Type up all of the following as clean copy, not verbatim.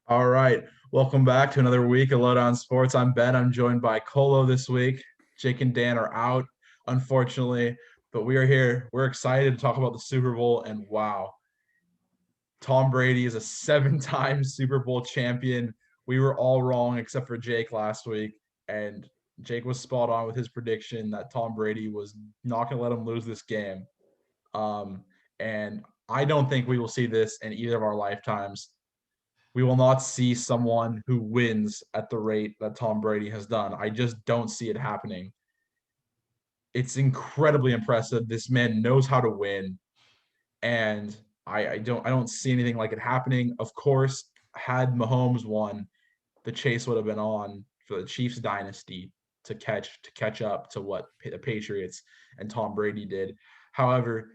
All right. Welcome back to another week of Lowdown Sports. I'm Ben. I'm joined by Kolo this week. Jake and Dan are out, unfortunately, but we are here. We're excited to talk about the Super Bowl. And wow, Tom Brady is a seven-time Super Bowl champion. We were all wrong except for Jake last week. And Jake was spot on with his prediction that Tom Brady was not going to let him lose this game. And I don't think we will see this in either of our lifetimes. We will not see someone who wins at the rate that Tom Brady has done. I just don't see it happening. It's incredibly impressive. This man knows how to win, and I don't see anything like it happening. Of course, had Mahomes won, the chase would have been on for the Chiefs dynasty to catch up to what the Patriots and Tom Brady did. However,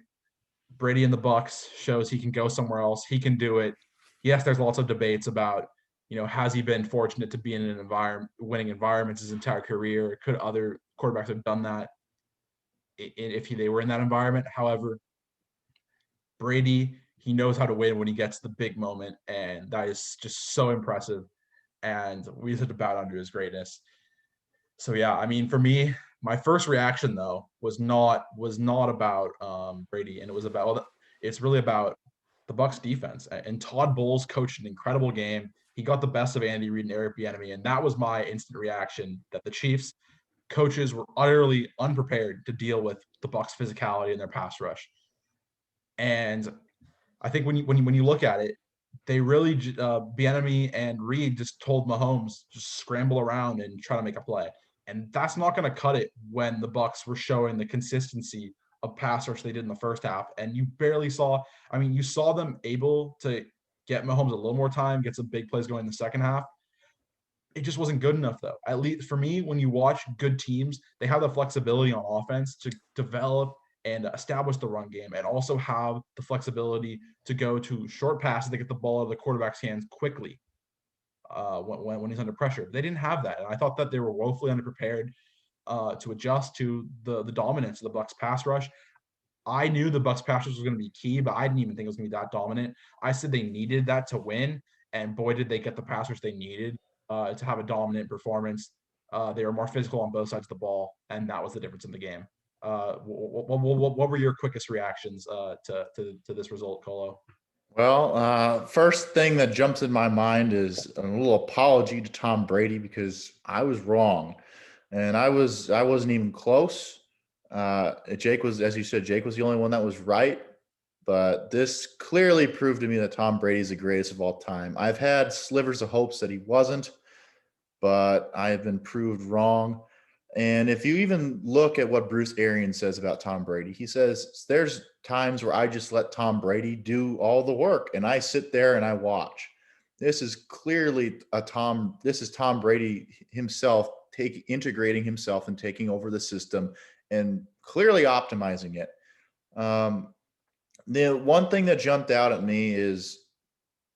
Brady and the Bucs shows he can go somewhere else. He can do it. Yes, there's lots of debates about, has he been fortunate to be in an winning environments his entire career? Could other quarterbacks have done that if they were in that environment? However, Brady, he knows how to win when he gets the big moment, and that is just so impressive. And we just have to bow down to his greatness. So yeah, I mean, for me, my first reaction though was not about Brady, and it's really about the Bucs defense. And Todd Bowles coached an incredible game. He got the best of Andy Reid and Eric Bieniemy, and that was my instant reaction that the Chiefs coaches were utterly unprepared to deal with the Bucs physicality in their pass rush. And I think when you look at it, they really Bieniemy and Reed just told Mahomes just scramble around and try to make a play, and that's not going to cut it when the Bucs were showing the consistency of pass rush they did in the first half, and you barely saw. I mean, you saw them able to get Mahomes a little more time, get some big plays going in the second half. It just wasn't good enough, though. At least for me, when you watch good teams, they have the flexibility on offense to develop and establish the run game, and also have the flexibility to go to short passes to get the ball out of the quarterback's hands quickly when he's under pressure. They didn't have that, and I thought that they were woefully underprepared to adjust to the dominance of the Bucs pass rush. I knew the Bucs pass rush was going to be key, but I didn't even think it was going to be that dominant. I said they needed that to win, and boy, did they get the pass rush they needed to have a dominant performance. They were more physical on both sides of the ball, and that was the difference in the game. What were your quickest reactions to this result, Colo? First thing that jumps in my mind is a little apology to Tom Brady because I was wrong, and I wasn't even close. Jake was, as you said, Jake was the only one that was right. But this clearly proved to me that Tom Brady is the greatest of all time. I've had slivers of hopes that he wasn't, but I have been proved wrong. And if you even look at what Bruce Arians says about Tom Brady, he says there's times where I just let Tom Brady do all the work and I sit there and I watch. This is clearly this is Tom Brady himself integrating himself and taking over the system and clearly optimizing it. The one thing that jumped out at me is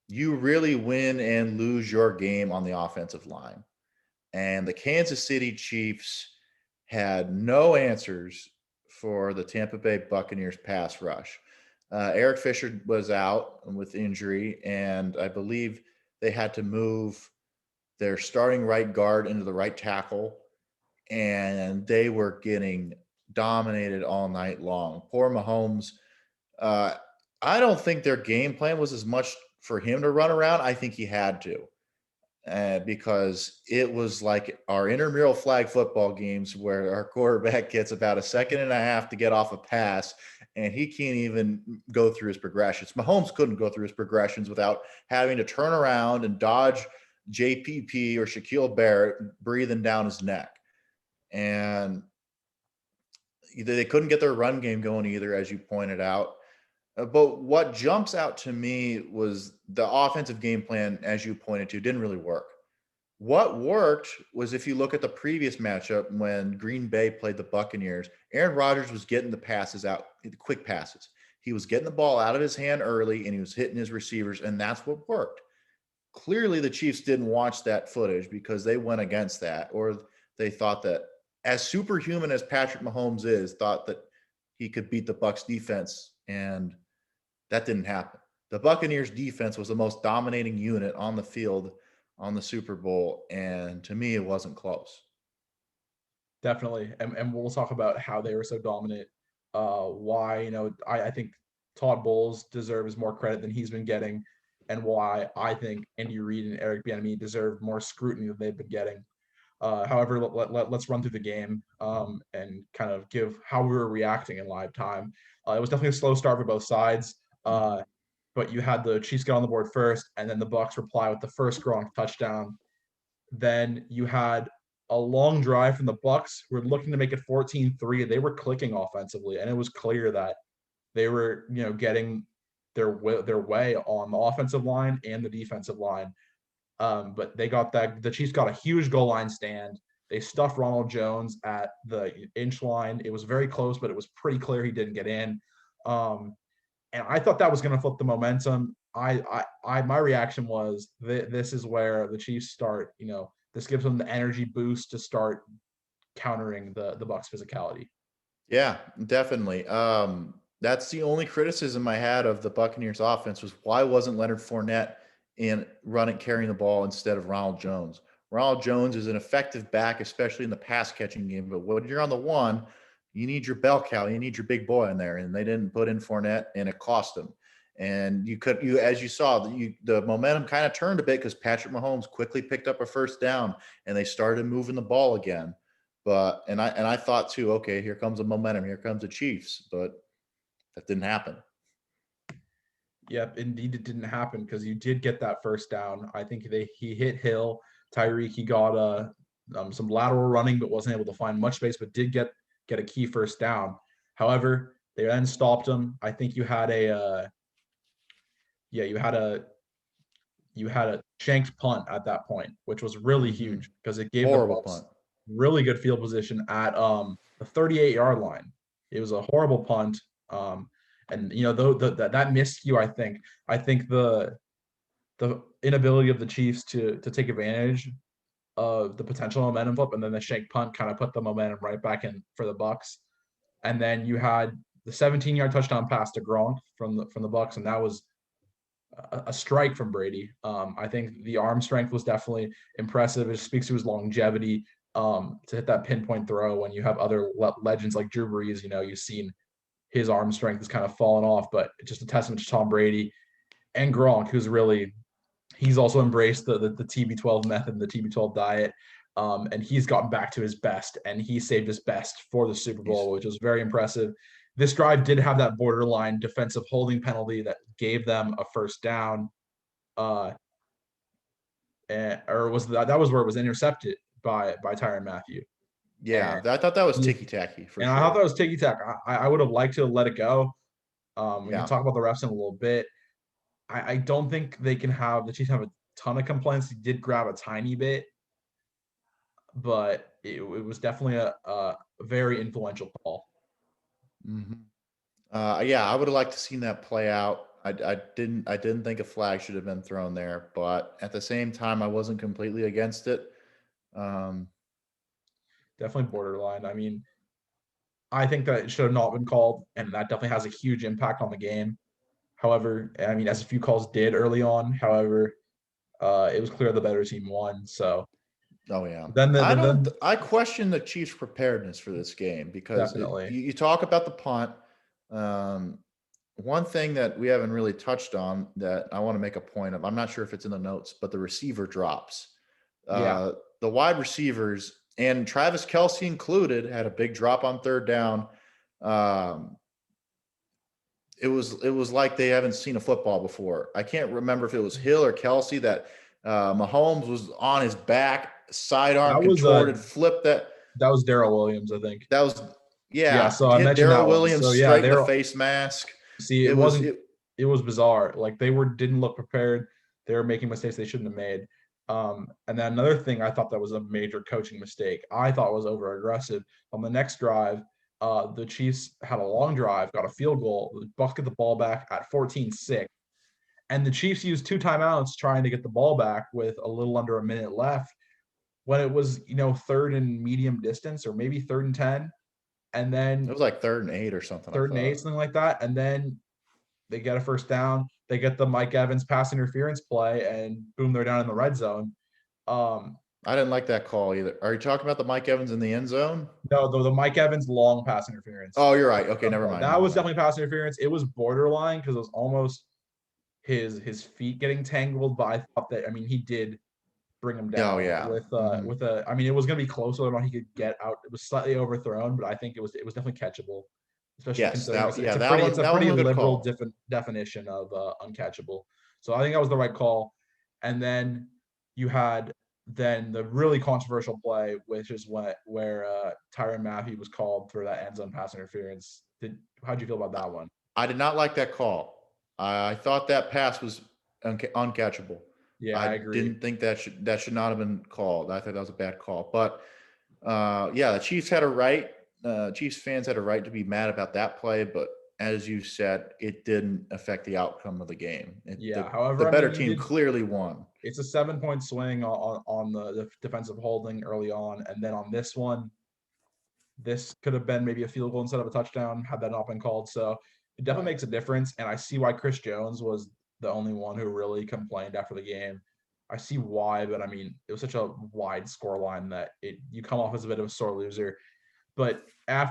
you really win and lose your game on the offensive line. And the Kansas City Chiefs had no answers for the Tampa Bay Buccaneers pass rush. Eric Fisher was out with injury, and I believe they had to move their starting right guard into the right tackle, and they were getting dominated all night long. Poor Mahomes. Uh, I don't think their game plan was as much for him to run around. I think he had to because it was like our intramural flag football games where our quarterback gets about a second and a half to get off a pass, and he can't even go through his progressions. Mahomes couldn't go through his progressions without having to turn around and dodge JPP or Shaquille Barrett breathing down his neck. And they couldn't get their run game going either, as you pointed out. But what jumps out to me was the offensive game plan, as you pointed to, didn't really work. What worked was if you look at the previous matchup when Green Bay played the Buccaneers, Aaron Rodgers was getting the passes out, the quick passes. He was getting the ball out of his hand early and he was hitting his receivers, and that's what worked. Clearly, the Chiefs didn't watch that footage because they went against that, or they thought that, as superhuman as Patrick Mahomes is, thought that he could beat the Bucs defense, and that didn't happen. the Buccaneers defense was the most dominating unit on the field on the Super Bowl, and to me, it wasn't close. Definitely. And we'll talk about how they were so dominant. Why, I think Todd Bowles deserves more credit than he's been getting, and why I think Andy Reid and Eric Bieniemy deserve more scrutiny than they've been getting. However, let's run through the game and kind of give how we were reacting in live time. It was definitely a slow start for both sides, but you had the Chiefs get on the board first, and then the Bucs reply with the first Gronk touchdown. Then you had a long drive from the Bucs who were looking to make it 14-3. They were clicking offensively, and it was clear that they were, getting their way on the offensive line and the defensive line. But they got that. The Chiefs got a huge goal line stand. They stuffed Ronald Jones at the inch line. It was very close, but it was pretty clear he didn't get in. And I thought that was going to flip the momentum. My reaction was this is where the Chiefs start. This gives them the energy boost to start countering the Bucs physicality. Yeah, definitely. That's the only criticism I had of the Buccaneers offense was why wasn't Leonard Fournette in carrying the ball instead of Ronald Jones? Ronald Jones is an effective back, especially in the pass catching game. But when you're on the one, you need your bell cow, you need your big boy in there, and they didn't put in Fournette, and it cost them. And as you saw, the momentum kind of turned a bit because Patrick Mahomes quickly picked up a first down, and they started moving the ball again. But I thought too, okay, here comes the momentum, here comes the Chiefs, but that didn't happen. Yep, indeed it didn't happen because you did get that first down. I think he hit Hill, Tyreek. He got some lateral running, but wasn't able to find much space, but did get a key first down. However, they then stopped him. I think you had a shanked punt at that point, which was really huge because it gave the Horrible Bucs punt. really good field position at the 38-yard line. It was a horrible punt. And though that miscue, I think the inability of the Chiefs to take advantage of the potential momentum flip, and then the shank punt kind of put the momentum right back in for the Bucs. And then you had the 17-yard touchdown pass to Gronk from the Bucs, and that was a strike from Brady. I think the arm strength was definitely impressive. It speaks to his longevity to hit that pinpoint throw when you have other legends like Drew Brees. You've seen his arm strength has kind of fallen off, but just a testament to Tom Brady and Gronk, he's also embraced the TB12 method and the TB12 diet. And he's gotten back to his best, and he saved his best for the Super Bowl, which was very impressive. This drive did have that borderline defensive holding penalty that gave them a first down, or was that was where it was intercepted by Tyrann Mathieu. Yeah, And I thought that was ticky tacky for I thought sure. that was ticky tack. I would have liked to let it go. We can Yeah. talk about the refs in a little bit. I don't think the Chiefs have a ton of complaints. He did grab a tiny bit, but it was definitely a very influential call. hmm yeah, I would have liked to seen that play out. I didn't think a flag should have been thrown there, but at the same time, I wasn't completely against it. Um, Definitely borderline. I mean, I think that it should have not been called, and that definitely has a huge impact on the game. However, I mean, as a few calls did early on, however, it was clear the better team won. So oh yeah, then I question the Chiefs' preparedness for this game because definitely, you talk about the punt. Um, One thing that we haven't really touched on that I want to make a point of, I'm not sure if it's in the notes, but the receiver drops. yeah, The wide receivers and Travis Kelce included had a big drop on third down. Um, it was like they haven't seen a football before. I can't remember if it was Hill or Kelsey that Mahomes was on his back, sidearm that was contorted, flipped that. that was Darrell Williams, I think. That was Yeah, yeah, so I hit mentioned Darrell that one. Williams So yeah, straight in the they're face mask. see It was it. it was bizarre. Like they didn't look prepared. They were making mistakes they shouldn't have made. And then another thing I thought that was a major coaching mistake. I thought was over aggressive on the next drive. The Chiefs had a long drive, got a field goal. The Bucs get the ball back at 14-6. And the Chiefs used two timeouts trying to get the ball back with a little under a minute left when it was, third and medium distance or maybe third and 10. And It then was like 3rd and 8 or something, I third and thought. eight, something like that. And then they get a first down. they get the Mike Evans pass interference play, and boom, they're down in the red zone. I didn't like that call either. Are you talking about the Mike Evans in the end zone? No, the Mike Evans long pass interference. Oh, you're right. Okay, never mind. That was definitely pass interference. It was borderline because it was almost his feet getting tangled, but I thought that, I mean, he did bring him down Oh, yeah. with a, I mean, it was going to be closer than what he could get out. It was slightly overthrown, but I think it was definitely catchable, especially Yes, considering that it's a one pretty was a good liberal call. definition of uncatchable. So I think that was the right call. And then you had then the really controversial play, which is where Tyrann Mathieu was called for that end zone pass interference. How'd you feel about that one? I did not like that call. I thought that pass was uncatchable. Yeah, I I agree. didn't think that should not have been called. I thought that was a bad call. But yeah, the Chiefs had a right. Chiefs fans had a right to be mad about that play, but as you said, it didn't affect the outcome of the game. Yeah. The However, I better mean, team clearly won. it's a 7-point swing on the defensive holding early on, and then on this one, this could have been maybe a field goal instead of a touchdown had that not been called. So it definitely Right. makes a difference, and I see why Chris Jones was the only one who really complained after the game. I see why, but I mean, it was such a wide score line that you come off as a bit of a sore loser. But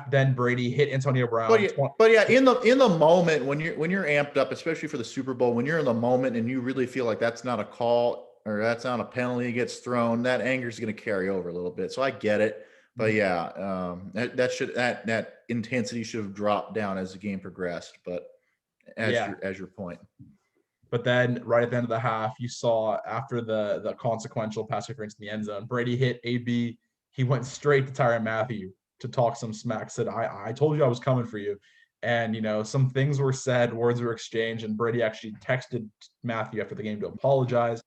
then Brady hit Antonio Brown. But yeah, in the moment when you're amped up, especially for the Super Bowl, when you're in the moment and you really feel like that's not a call or that's not a penalty gets thrown, that anger is going to carry over a little bit. So I get it, but yeah, that intensity should have dropped down as the game progressed. But as your point. But then right at the end of the half, you saw after the consequential pass interference in the end zone, Brady hit AB. He went straight to Tyrann Mathieu to talk some smack, said, I told you I was coming for you. And, some things were said, words were exchanged, and Brady actually texted Mathieu after the game to apologize.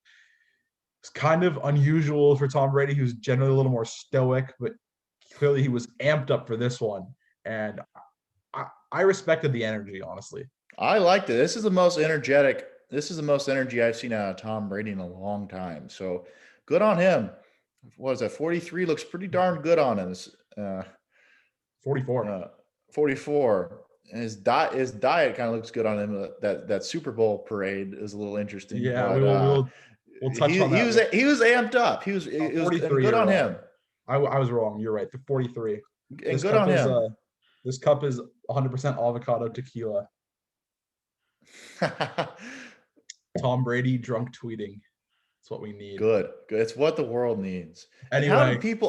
It's kind of unusual for Tom Brady, who's generally a little more stoic, but clearly he was amped up for this one. And I respected the energy, honestly. I liked it. This is the most energy I've seen out of Tom Brady in a long time. So good on him. What is that? 43 looks pretty darn good on him. 44. 44. And his diet kind of looks good on him. That Super Bowl parade is a little interesting. Yeah, but we'll touch on that. He was amped up. It was 43. good on him. I was wrong. You're right. The 43. And good on him. This cup is 100% avocado tequila. Tom Brady drunk tweeting. That's what we need. Good. It's what the world needs. Anyway,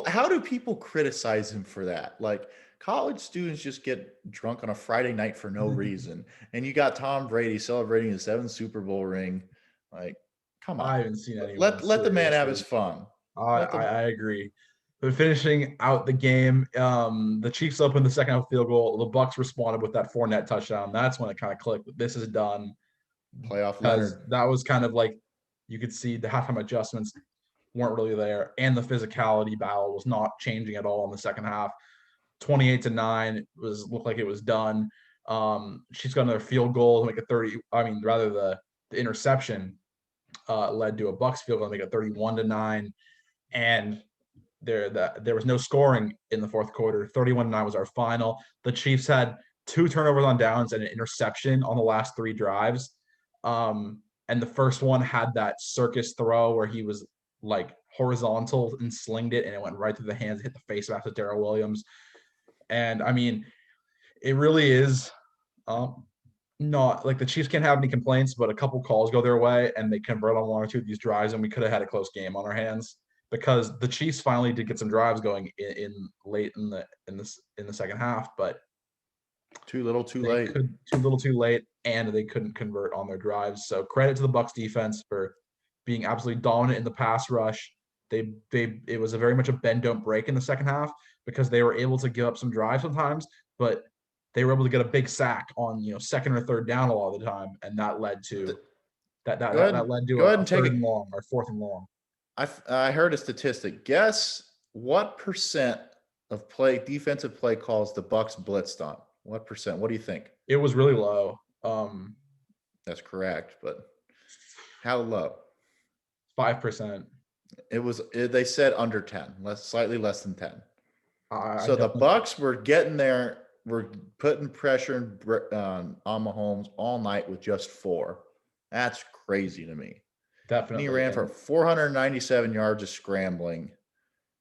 how do people criticize him for that? Like, college students just get drunk on a Friday night for no reason, and you got Tom Brady celebrating his 7th Super Bowl ring. Like, come on. I haven't seen anyone. Let the man have his fun. I agree. But finishing out the game, the Chiefs opened the second half field goal. The Bucs responded with that Fournette touchdown. That's when it kind of clicked. This is done. Playoff Leonard. That was kind of like, you could see the halftime adjustments weren't really there, and the physicality battle was not changing at all in the second half. 28-9 looked like it was done. She's got another field goal to make it 30. I mean, rather the interception led to a Bucs field goal to make it 31-9, and there was no scoring in the fourth quarter. 31-9 was our final. The Chiefs had 2 turnovers on downs and an interception on the last 3 drives. And the first one had that circus throw where he was like horizontal and slinged it, and it went right through the hands, hit the face mask of Darrell Williams. And I mean, it really is not like the Chiefs can't have any complaints, but a couple calls go their way and they convert on 1 or 2 of these drives, and we could have had a close game on our hands because the Chiefs finally did get some drives going in late in the second half, but too little, too late. Too little, too late, and they couldn't convert on their drives. So credit to the Bucs defense for being absolutely dominant in the pass rush. It was a very much a bend don't break in the second half because they were able to give up some drives sometimes, but they were able to get a big sack on second or third down a lot of the time, and that led to a third and long or fourth and long. I heard a statistic. Guess what percent of defensive play calls the Bucs blitzed on? What percent? What do you think? It was really low. That's correct, but how low? 5%. They said under 10, slightly less than 10. So the Bucs were getting there. We're putting pressure on Mahomes all night with just 4. That's crazy to me. And he Definitely. ran for And 497 yards of scrambling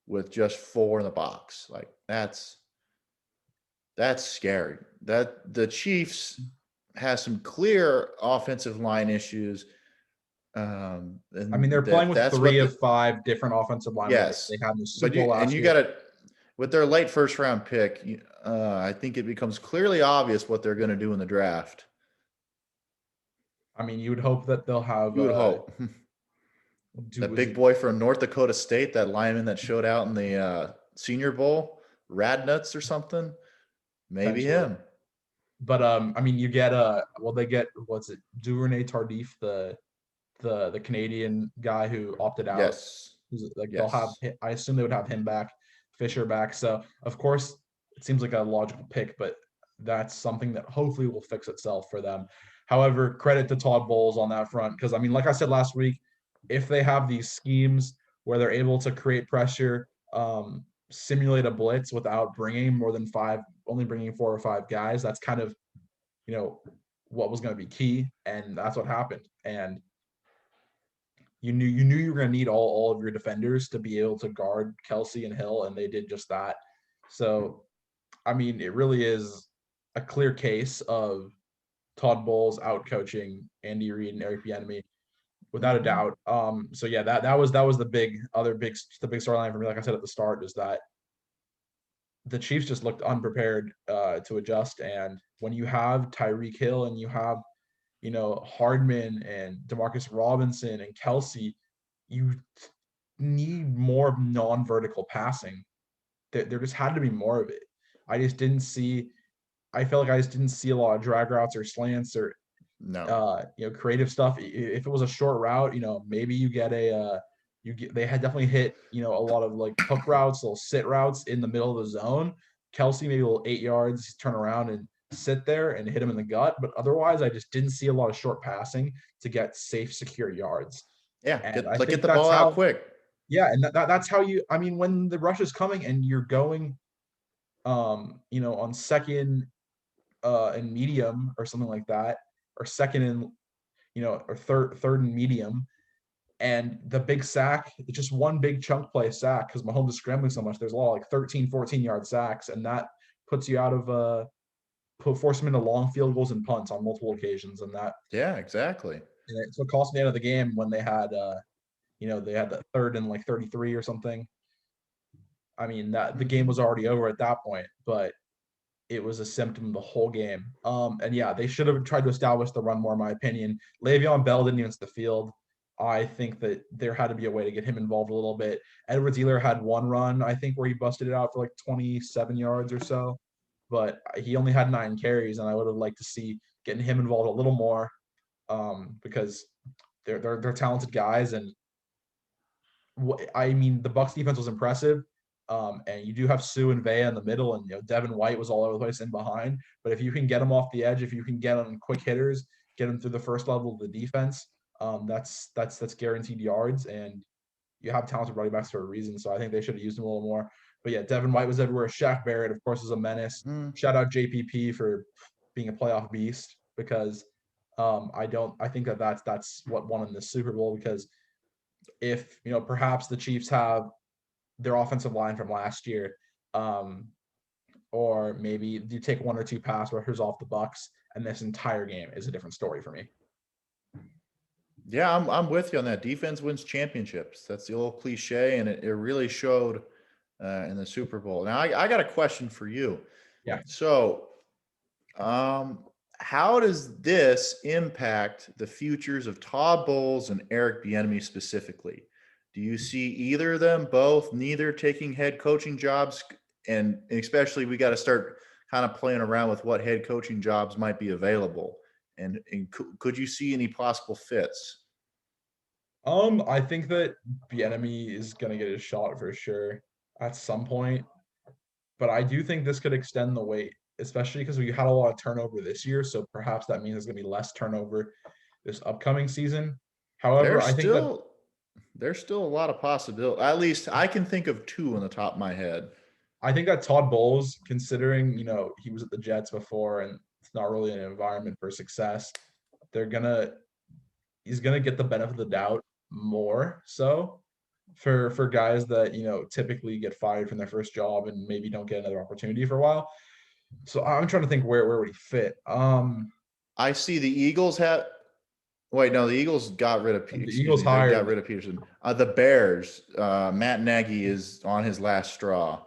with just 4 in the box. Like that's scary. That the Chiefs has some clear offensive line issues. I mean, And they're playing with that's three what of five different offensive linemen that yes. they had in the But Super Bowl you last you year. got to with their late first round pick, I think it becomes clearly obvious what they're going to do in the draft. I mean, you would hope that they'll have You would hope. That was big it boy from North Dakota State, that lineman that showed out in the Senior Bowl, Radnuts or something. Maybe potentially. him. But I mean, you get they get what's it, Duvernay Tardif, the Canadian guy who opted out. Yes. Like they'll have, Yes. I assume they would have him back, Fisher back. So of course, it seems like a logical pick, but that's something that hopefully will fix itself for them. However, credit to Todd Bowles on that front because I mean, like I said last week, if they have these schemes where they're able to create pressure, simulate a blitz without bringing more than five, only bringing 4 or 5 guys, that's kind of you know what was going to be key, and that's what happened. And you knew you were going to need all of your defenders to be able to guard Kelsey and Hill, and they did just that. So, I mean, it really is a clear case of Todd Bowles out coaching Andy Reid and Eric Bieniemy without a Mm-hmm. doubt. So yeah, that was the big storyline for me. Like I said at the start, is that the Chiefs just looked unprepared to adjust, and when you have Tyreek Hill and you have Hardman and Demarcus Robinson and Kelsey, you need more non-vertical passing. There just had to be more of it. I just didn't see. I felt like I just didn't see a lot of drag routes or slants or No. creative stuff. If it was a short route, maybe you get they had definitely hit a lot of like hook routes, little sit routes in the middle of the zone. Kelsey maybe a little 8 yards, turn around and sit there and hit him in the gut. But otherwise, I just didn't see a lot of short passing to get safe, secure yards. Yeah. And I Get think the that's ball out how, quick. yeah, and that's how I mean, when the rush is coming and you're going, on second and medium or something like that, or second and or third and medium, and the big sack, it's just one big chunk play sack because Mahomes is scrambling so much. There's a lot of like 13, 14-yard sacks, and that puts you out of force them into long field goals and punts on multiple occasions, and Yeah, exactly. it's what cost me out of the game when they had the third and like 33 or something. I mean that the game Mm-hmm. was already over at that point, but it was a symptom the whole game. And yeah, they should have tried to establish the run more, in my opinion. Le'Veon Bell didn't even see the field. I think that there had to be a way to get him involved a little bit. Edwards-Helaire had one run, I think, where he busted it out for like 27 yards or so, but he only had 9 carries, and I would have liked to see getting him involved a little more, because they're talented guys, and I mean, the Bucs defense was impressive. And you do have Sue and Vea in the middle, and Devin White was all over the place in behind. But if you can get them off the edge, if you can get them quick hitters, get them through the first level of the defense, that's guaranteed yards. And you have talented running backs for a reason. So I think they should have used him a little more. But yeah, Devin White was everywhere. Shaq Barrett, of course, is a menace. Mm-hmm. Shout out JPP for being a playoff beast, because I think that's what won in the Super Bowl, because if perhaps the Chiefs have their offensive line from last year, um, or maybe you take 1 or 2 pass rushers off the Bucs, and this entire game is a different story for me. Yeah, I'm with you on that. Defense wins championships. That's the old cliche, and it really showed in the Super Bowl. Now, I got a question for you. Yeah. So, how does this impact the futures of Todd Bowles and Eric Bieniemy specifically? Do you see either of them, both, neither taking head coaching jobs? And especially, we got to start kind of playing around with what head coaching jobs might be available. And could you see any possible fits? I think that Bieniemy is gonna get his shot for sure at some point, but I do think this could extend the wait, especially because we had a lot of turnover this year. So perhaps that means there's gonna be less turnover this upcoming season. However, There's still there's still a lot of possibility. At least I can think of two on the top of my head. I think that Todd Bowles, considering he was at the Jets before, and it's not really an environment for success, they're gonna he's gonna get the benefit of the doubt more so for guys that typically get fired from their first job and maybe don't get another opportunity for a while. So I'm trying to think where would he fit. I see the Eagles have. Wait, no, the Eagles got rid of. The Excuse Eagles me, they got hired. rid of Peterson. The Bears. Matt Nagy is on his last straw.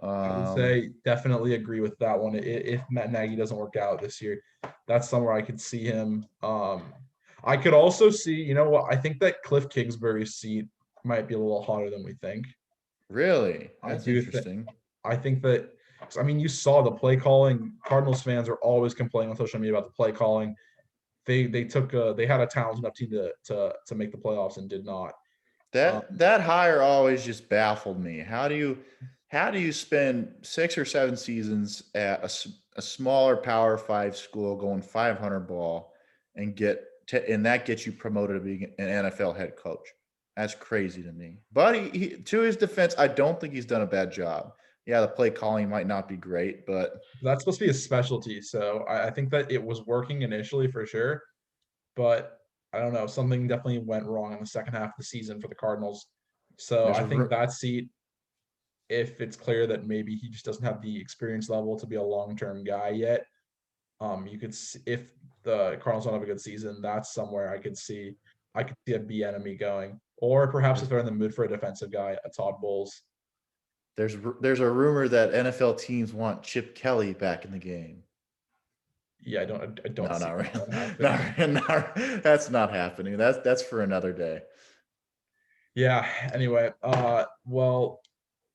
I would Um, say definitely agree with that one. If Matt Nagy doesn't work out this year, that's somewhere I could see him. I could also see, you know what? I think that Cliff Kingsbury's seat might be a little hotter than we think. really, I that's do think. interesting. I think that. I mean, you saw the play calling. Cardinals fans are always complaining on social media about the play calling. They had a talented enough team to make the playoffs and did not. That hire always just baffled me. How do you spend 6 or 7 seasons at a smaller Power Five school going 500 ball and and that gets you promoted to being an NFL head coach? That's crazy to me. But to his defense, I don't think he's done a bad job. Yeah, the play calling might not be great, but That's supposed to be a specialty, so I think that it was working initially for sure, but I don't know, something definitely went wrong in the second half of the season for the Cardinals. So there's I a think that seat, if it's clear that maybe he just doesn't have the experience level to be a long-term guy yet, you could if the Cardinals don't have a good season, that's somewhere I could see a B enemy going, or perhaps if they're in the mood for a defensive guy, a Todd Bowles. there's a rumor that NFL teams want Chip Kelly back in the game. Yeah, I don't No, see not really. that happening. That's not happening. That's for another day. Yeah. Anyway, well,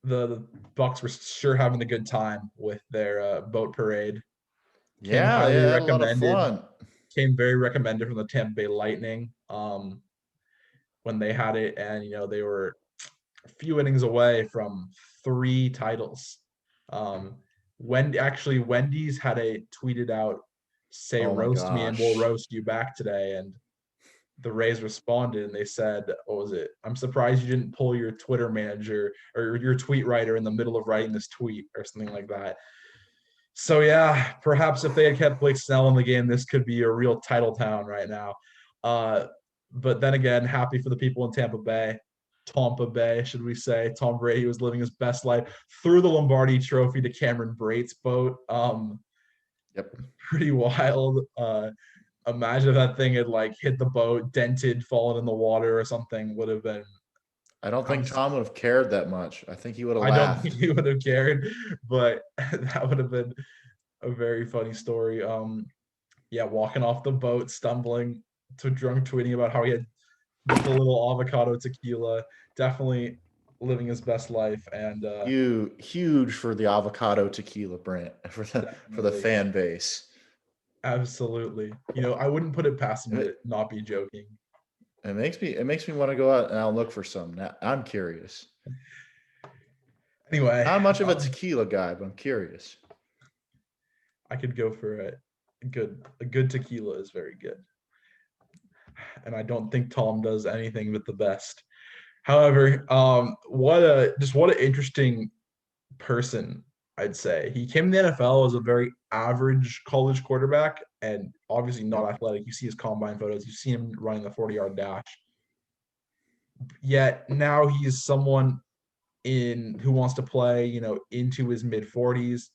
the Bucs were sure having a good time with their boat parade. Came Yeah, highly yeah, had a lot of recommended. fun. Came very recommended from the Tampa Bay Lightning. When they had it, and they were a few innings away from 3 titles. Wendy's had a tweeted out, "Say Oh my roast me and we'll gosh. roast you back today," and the Rays responded and they said, "What was it? I'm surprised you didn't pull your Twitter manager or your tweet writer in the middle of writing this tweet," or something like that. So yeah, perhaps if they had kept Blake Snell in the game, this could be a real title town right now. Uh, but then again, happy for the people in Tampa Bay, should we say? Tom Brady was living his best life, threw the Lombardi Trophy to Cameron Brate's boat. Yep. Pretty wild. Imagine if that thing had like hit the boat, dented, fallen in the water or something. Would have been. I don't think I'm Tom would have cared that much. I think he would have I don't think laughed. he would have cared, but that would have been a very funny story. Yeah, walking off the boat, stumbling to drunk tweeting about how he had the little avocado tequila, definitely living his best life, and Huge for the avocado tequila brand for the definitely, fan base. absolutely. I wouldn't put it past him It, to not be joking. it makes me want to go out and I'll look for some. Now, I'm curious. Anyway, Not much of a tequila guy, but I'm curious. I could go for a good tequila is very good, and I don't think Tom does anything but the best. However, what an interesting person, I'd say. He came to the NFL as a very average college quarterback and obviously not Yep. athletic. You see his combine photos, you see him running the 40-yard dash. Yet now he's someone in who wants to play, into his mid 40s.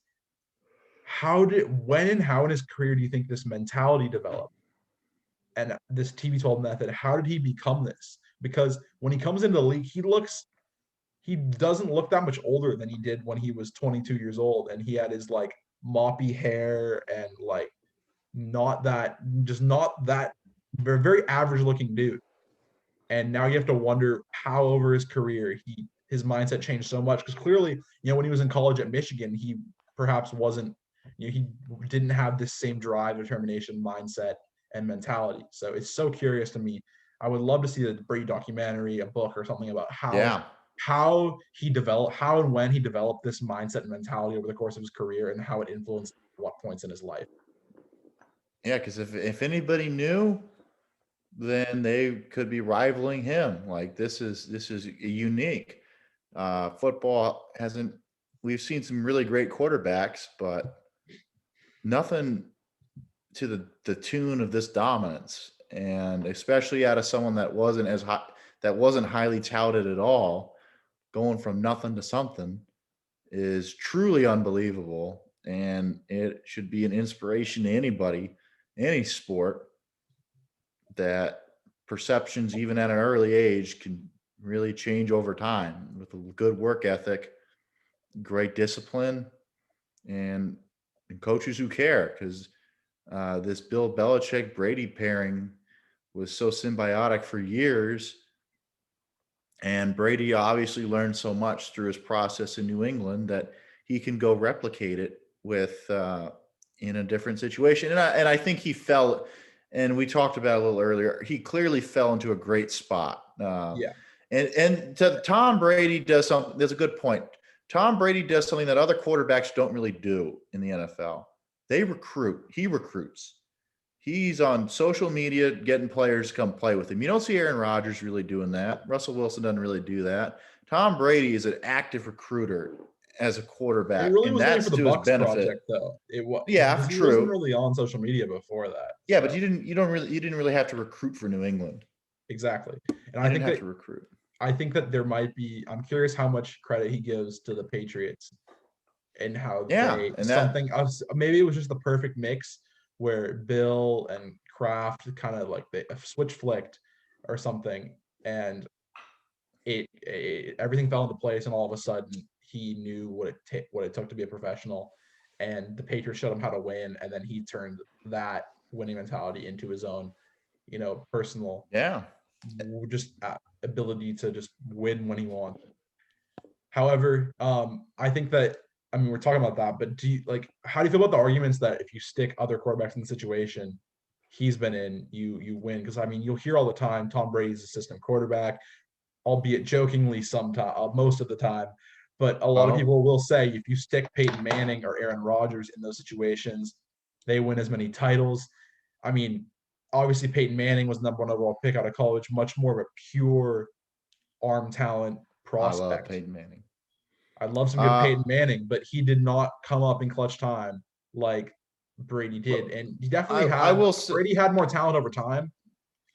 When and how in his career do you think this mentality developed? And this TV-12 method, how did he become this? Because when he comes into the league, he doesn't look that much older than he did when he was 22 years old, and he had his like moppy hair and like not that very average looking dude. And now you have to wonder how over his career his mindset changed so much, because clearly, when he was in college at Michigan, he perhaps wasn't, he didn't have this same drive, determination, mindset, and mentality. So it's so curious to me. I would love to see the Brady documentary, a book or something about Yeah. how and when he developed this mindset and mentality over the course of his career, and how it influenced what points in his life. Yeah, because if anybody knew, then they could be rivaling him. Like this is unique. Football hasn't. We've seen some really great quarterbacks, but nothing to the tune of this dominance. and especially out of someone that wasn't as high, that wasn't highly touted at all, going from nothing to something is truly unbelievable. And it should be an inspiration to anybody, any sport, that perceptions, even at an early age, can really change over time with a good work ethic, great discipline, and, coaches who care. Because this Bill Belichick Brady pairing was so symbiotic for years. And Brady obviously learned so much through his process in New England that he can go replicate it with in a different situation. And I think he fell, and we talked about it a little earlier. He clearly fell into a great spot. Yeah. And Tom Brady does something. There's a good point. Tom Brady does something that other quarterbacks don't really do in the NFL. They recruit. He recruits. He's on social media getting players to come play with him. You don't see Aaron Rodgers really doing that. Russell Wilson doesn't really do that. Tom Brady is an active recruiter as a It quarterback, really and was only that's for the to his Bucs benefit. project, though. It was Yeah, because he wasn't true. really on social media before that. Yeah, So but you didn't really have to recruit for New England. exactly, and You I didn't think have that to recruit. there might be. I'm curious how much credit he gives to the Patriots and how Yeah, they and that something else. Maybe it was just the perfect mix where Bill and Kraft kind of like they switch flicked or something, and everything fell into place, and all of a sudden he knew what it took to be a professional, and the Patriots showed him how to win, and then he turned that winning mentality into his own, personal yeah. just ability to just win when he wants. However, I think that we're talking about that, but how do you feel about the arguments that if you stick other quarterbacks in the situation he's been in, you win? Because you'll hear all the time Tom Brady's assistant quarterback, albeit jokingly sometimes, most of the time. But a lot of Oh, people will say if you stick Peyton Manning or Aaron Rodgers in those situations, they win as many titles. I mean, obviously Peyton Manning was number one overall pick out of college, much more of a pure arm talent I love prospect. Peyton Manning. I love some good Uh, Peyton Manning, but he did not come up in clutch time like Brady but did. And he definitely I had will say, Brady had more talent over time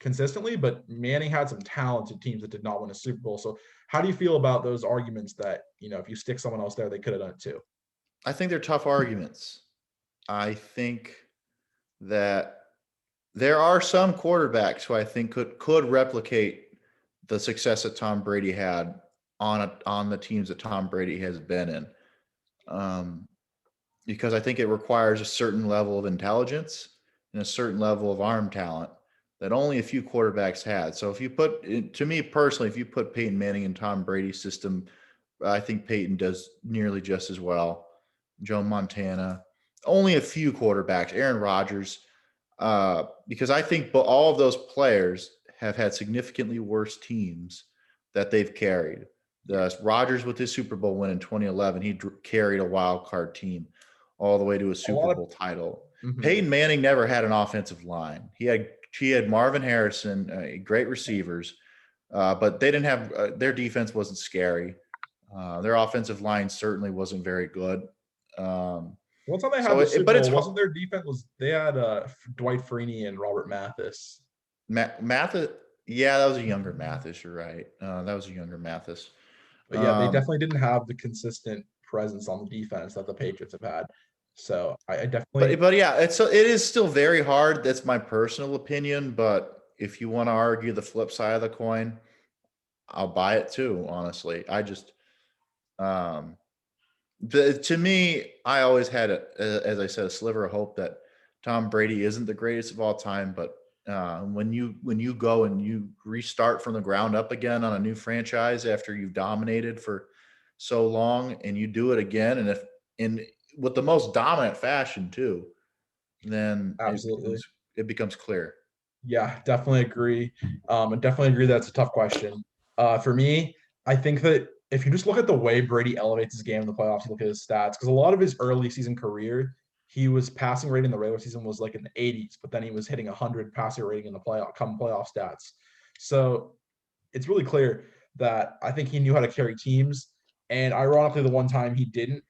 consistently, but Manning had some talented teams that did not win a Super Bowl. So how do you feel about those arguments that, if you stick someone else there, they could have done it too? I think they're tough arguments. I think that there are some quarterbacks who I think could replicate the success that Tom Brady had on the teams that Tom Brady has been in, um, because I think it requires a certain level of intelligence and a certain level of arm talent that only a few quarterbacks had. So if you put, to me personally, if you put Peyton Manning in Tom Brady's system, I think Peyton does nearly just as well. Joe Montana, only a few quarterbacks, Aaron Rodgers, because I think all of those players have had significantly worse teams that they've carried. Yeah. The Rodgers with his Super Bowl win in 2011, he carried a wild card team all the way to a A Super lot of Bowl title. mhm. Peyton Manning never had an offensive line. He had Marvin Harrison, great receivers, but they didn't have their defense wasn't scary. Their offensive line certainly wasn't very good. One time they had So, the Super but it's Bowl, wasn't their defense was they had Dwight Freeney and Robert Mathis. Mathis. Yeah, that was a younger Mathis. You're right. That was a younger Mathis. But yeah, they Um, definitely didn't have the consistent presence on the defense that the Patriots have had. So I but definitely but yeah, it is still very hard. That's my personal opinion. But if you want to argue the flip side of the coin, I'll buy it too. Honestly, I just um, to me, I always had as I said, a sliver of hope that Tom Brady isn't the greatest of all time. But when you go and you restart from the ground up again on a new franchise after you've dominated for so long, and you do it again, and if in with the most dominant fashion too, then absolutely. it becomes clear. Yeah, definitely agree. And definitely agree that's a tough question. For me, I think that if you just look at the way Brady elevates his game in the playoffs, you look at his stats, because a lot of his early season career, he was passing rating in the regular season was like in the 80s, but then he was hitting 100 passer rating in the playoff stats. So it's really clear that I think he knew how to carry teams. And ironically, the one time he didn't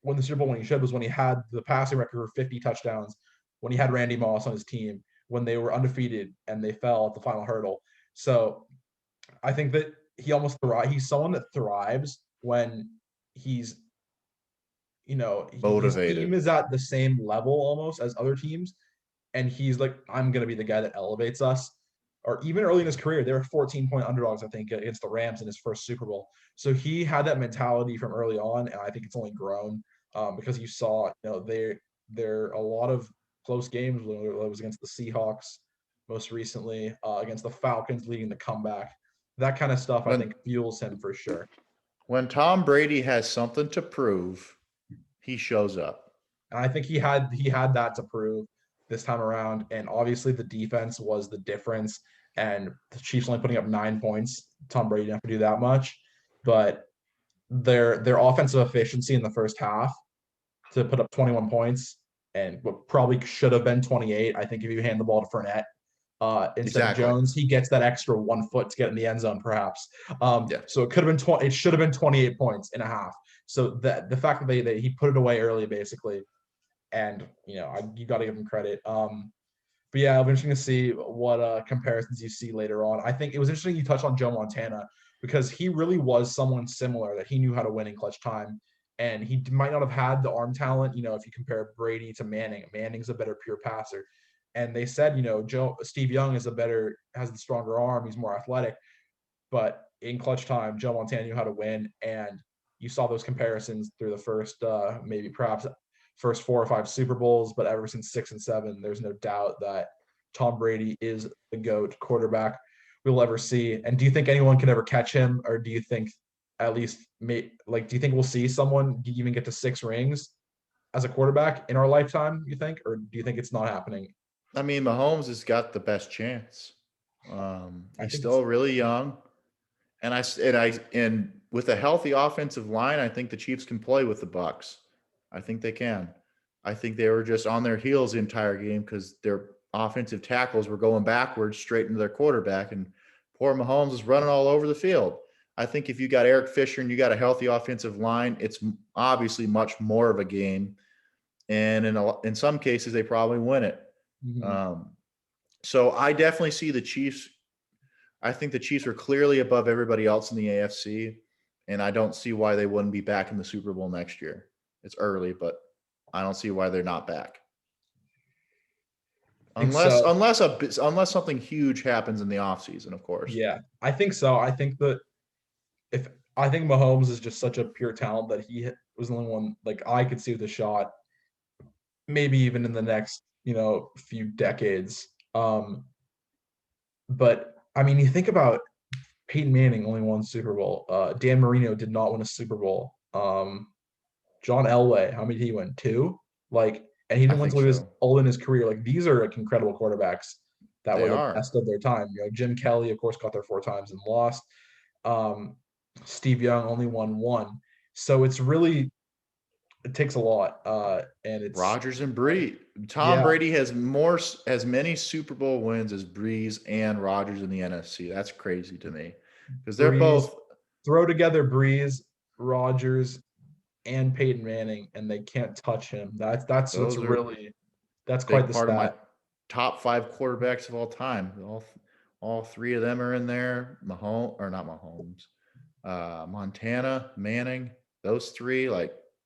win the Super Bowl when he should was when he had the passing record for 50 touchdowns when he had Randy Moss on his team, when they were undefeated and they fell at the final hurdle. So I think that he almost thrives. He's someone that thrives when he's, his team Motivated. is at the same level almost as other teams, and he's like, I'm gonna be the guy that elevates us. Or even early in his career, they were 14-point underdogs, I think, against the Rams in his first Super Bowl. So he had that mentality from early on, and I think it's only grown because you saw, there a lot of close games. It was against the Seahawks most recently, against the Falcons, leading the comeback. That kind of stuff, I When think, fuels him for sure. when Tom Brady has something to prove, he shows up. And I think he had that to prove this time around. And obviously the defense was the difference. And the Chiefs only putting up 9 points. Tom Brady didn't have to do that much. But their offensive efficiency in the first half to put up 21 points and what probably should have been 28. I think if you hand the ball to Fournette instead of Exactly. Jones, he gets that extra 1 foot to get in the end zone, perhaps. Yeah. So it could have been it should have been 28 points and a half. So that the fact that he put it away early, basically, and you got to give him credit. But yeah, it'll be interesting to see what comparisons you see later on. I think it was interesting you touched on Joe Montana because he really was someone similar that he knew how to win in clutch time, and he might not have had the arm talent. If you compare Brady to Manning, Manning's a better pure passer, and they said Steve Young has the stronger arm, he's more athletic, but in clutch time, Joe Montana knew how to win, and you saw those comparisons through the first, maybe perhaps first 4 or 5 Super Bowls, but ever since 6 and 7, there's no doubt that Tom Brady is the GOAT quarterback we'll ever see. And do you think anyone can ever catch him, or do you think at least do you think we'll see someone even get to 6 rings as a quarterback in our lifetime? You think, or do you think it's not happening? I mean, Mahomes has got the best chance. I He's think it's still really young, and with a healthy offensive line, I think the Chiefs can play with the Bucs. I think they can. I think they were just on their heels the entire game because their offensive tackles were going backwards straight into their quarterback, and poor Mahomes is running all over the field. I think if you got Eric Fisher and you got a healthy offensive line, it's obviously much more of a game, and in some cases they probably win it. Mhm. Um, so I definitely see the Chiefs. I think the Chiefs are clearly above everybody else in the AFC, and I don't see why they wouldn't be back in the Super Bowl next year. It's early, but I don't see why they're not back. I think Unless so. unless unless something huge happens in the offseason, of course. Yeah, I think so. I think that if I think Mahomes is just such a pure talent that he was the only one like I could see with a shot, maybe even in the next few decades. But I mean, you think about Peyton Manning only won Super Bowl. Dan Marino did not win a Super Bowl. John Elway, how many did he win? Two? And he I didn't win think until he was so. old in his career. Like, these are incredible quarterbacks that They were the are. best of their time. Jim Kelly, of course, got there 4 times and lost. Um, Steve Young only won one. So it takes a lot. And it's Rodgers and Bree. Tom yeah, Brady has many Super Bowl wins as Breeze and Rodgers in the NFC. That's crazy to me because they're Breeze, both throw together Breeze, Rodgers, and Peyton Manning, and they can't touch him. those are That's quite big the part of my stat. top 5 quarterbacks of all time. All three of them are in there. Mahomes or not Mahomes, Montana, Manning, those three,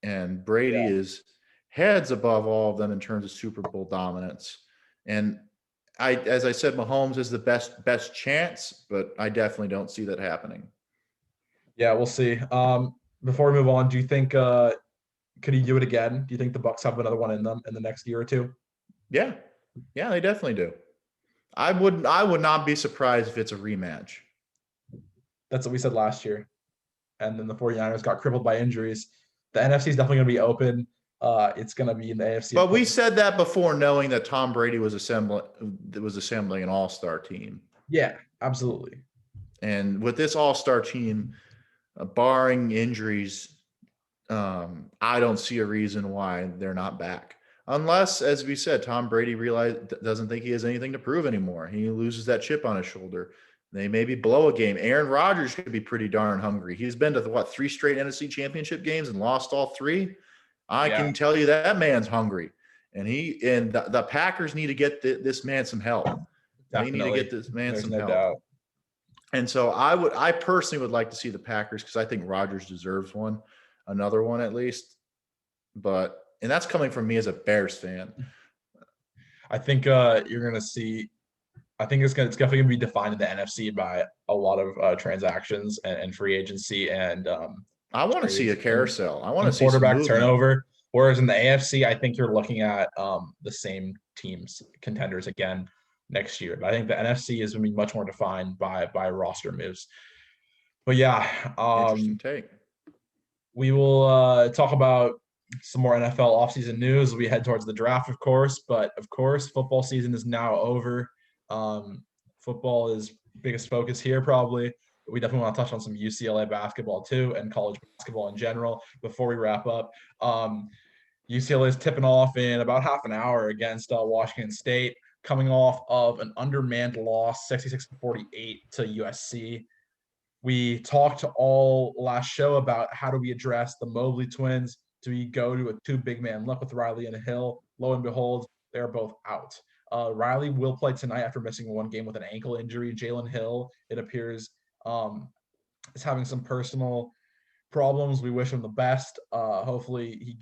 and Brady Yeah. is heads above all of them in terms of Super Bowl dominance. And as I said, Mahomes is the best chance, but I definitely don't see that happening. Yeah, we'll see. Before we move on, do you think could he do it again? Do you think the Bucs have another one in them in the next year or two? Yeah, yeah, they definitely do. I would not be surprised if it's a rematch. That's what we said last year. And then the 49ers got crippled by injuries. The NFC is definitely going to be open. It's going to be in the AFC, of But we course. said that before, knowing that Tom Brady was assembling an all-star team, Yeah, absolutely. and with this all-star team, barring injuries, I don't see a reason why they're not back. Unless, as we said, Tom Brady doesn't think he has anything to prove anymore. He loses that chip on his shoulder. They maybe blow a game. Aaron Rodgers could be pretty darn hungry. He's been to 3 straight NFC Championship games and lost all 3. I Yeah. can tell you that man's hungry. And the Packers need to get this man some help. They need to get this man There's some no help. doubt. And so I personally would like to see the Packers, because I think Rodgers deserves another one at least. And that's coming from me as a Bears fan. I think you're gonna see. I think it's definitely gonna be defined in the NFC by a lot of transactions and free agency and I want to see a carousel. I want to see some quarterback movement. turnover. Whereas in the AFC, I think you're looking at the same teams contenders again next year. But I think the NFC is going to be much more defined by roster moves. But yeah, Interesting take. We will talk about some more NFL offseason news as we head towards the draft, of course. But of course, football season is now over. Football is biggest focus here, probably. We definitely want to touch on some UCLA basketball too, and college basketball in general before we wrap up. UCLA is tipping off in about half an hour against Washington State, coming off of an undermanned loss, 66-48 to USC. We talked all last show about how do we address the Mobley twins. Do we go to a two big man look with Riley and Hill? Lo and behold, they're both out. Riley will play tonight after missing one game with an ankle injury. Jalen Hill, it appears, is having some personal problems. We wish him the best. Hopefully he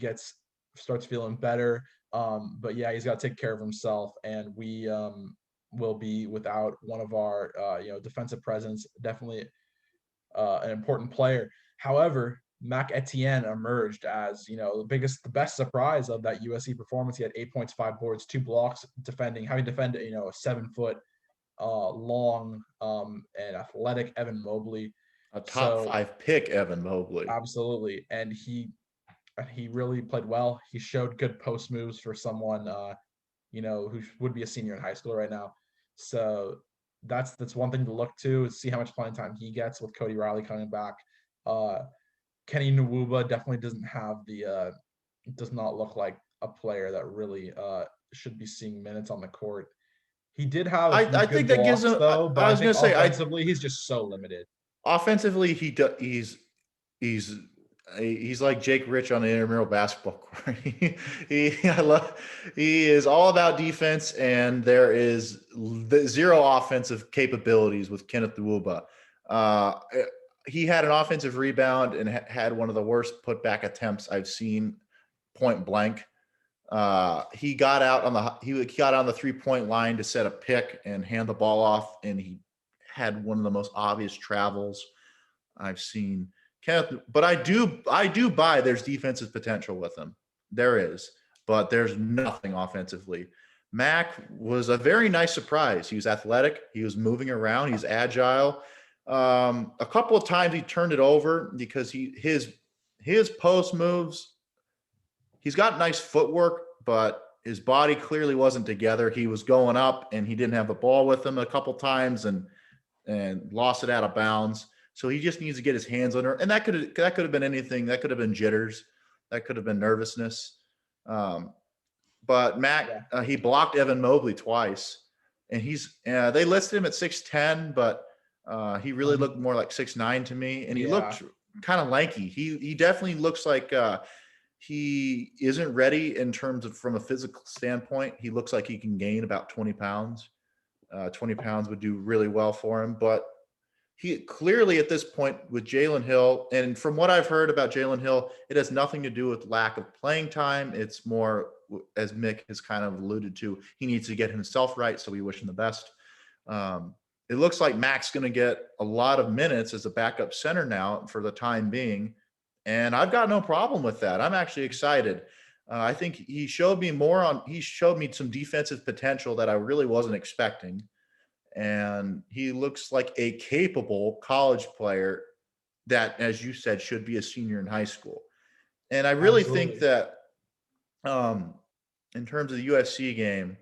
starts feeling better. But yeah, he's got to take care of himself, and we will be without one of our defensive presence. Definitely an important player. However, Mac Etienne emerged as the best surprise of that USC performance. He had 8 points, 5 boards, 2 blocks, having defended a 7-foot long and athletic Evan Mobley. A top 5 pick, Evan Mobley. Absolutely. And he really played well. He showed good post moves for someone, who would be a senior in high school right now. So that's one thing to look to, is see how much playing time he gets with Cody Riley coming back. Kenny Nwuba definitely does not look like a player that really should be seeing minutes on the court. He did have a few I good think that blocks, gives him, though, but I was going to say, offensively, he's just so limited. Offensively, he's like Jake Rich on the intramural basketball court. he is all about defense, and there is zero offensive capabilities with Kenneth Nwuba. He had an offensive rebound and had one of the worst putback attempts I've seen, point blank. He got out on the 3-point line to set a pick and hand the ball off, and he had one of the most obvious travels I've seen. Kenneth, but I do buy there's defensive potential with him. There is, but there's nothing offensively. Mac was a very nice surprise. He was athletic. He was moving around. He's agile. A couple of times he turned it over because his post moves. He's got nice footwork, but his body clearly wasn't together. He was going up and he didn't have the ball with him a couple times and lost it out of bounds. So he just needs to get his hands on her. And that could have been anything. That could have been jitters. That could have been nervousness. But Mac, he blocked Evan Mobley twice. And they listed him at 6'10", but he really looked more like 6'9" to me. And he looked kind of lanky. He definitely looks like he isn't ready in terms of from a physical standpoint. He looks like he can gain about 20 pounds. 20 pounds would do really well for him. But he clearly at this point with Jalen Hill, and from what I've heard about Jalen Hill, it has nothing to do with lack of playing time. It's more, as Mick has kind of alluded to, he needs to get himself right, so we wish him the best. It looks like Mac's going to get a lot of minutes as a backup center now for the time being, and I've got no problem with that. I'm actually excited. I think he showed me some defensive potential that I really wasn't expecting. And he looks like a capable college player that, as you said, should be a senior in high school. And I really think that in terms of the USC game,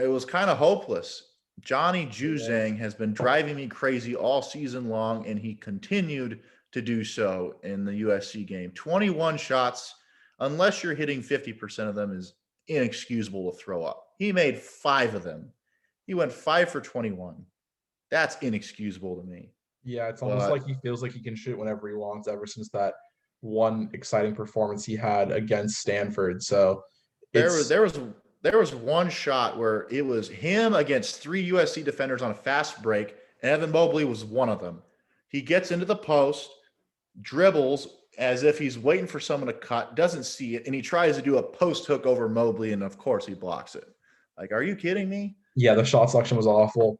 it was kind of hopeless. Johnny Juzang has been driving me crazy all season long, and he continued to do so in the USC game. 21 shots, unless you're hitting 50% of them, is inexcusable to throw up. He made 5 of them. He went 5 for 21. That's inexcusable to me. Yeah, it's almost like he feels like he can shoot whenever he wants ever since that one exciting performance he had against Stanford. So There was It's there was there was one shot where it was him against 3 USC defenders on a fast break, and Evan Mobley was one of them. He gets into the post, dribbles as if he's waiting for someone to cut, doesn't see it, and he tries to do a post hook over Mobley, and of course he blocks it. Like, are you kidding me? yeah, the shot selection was awful.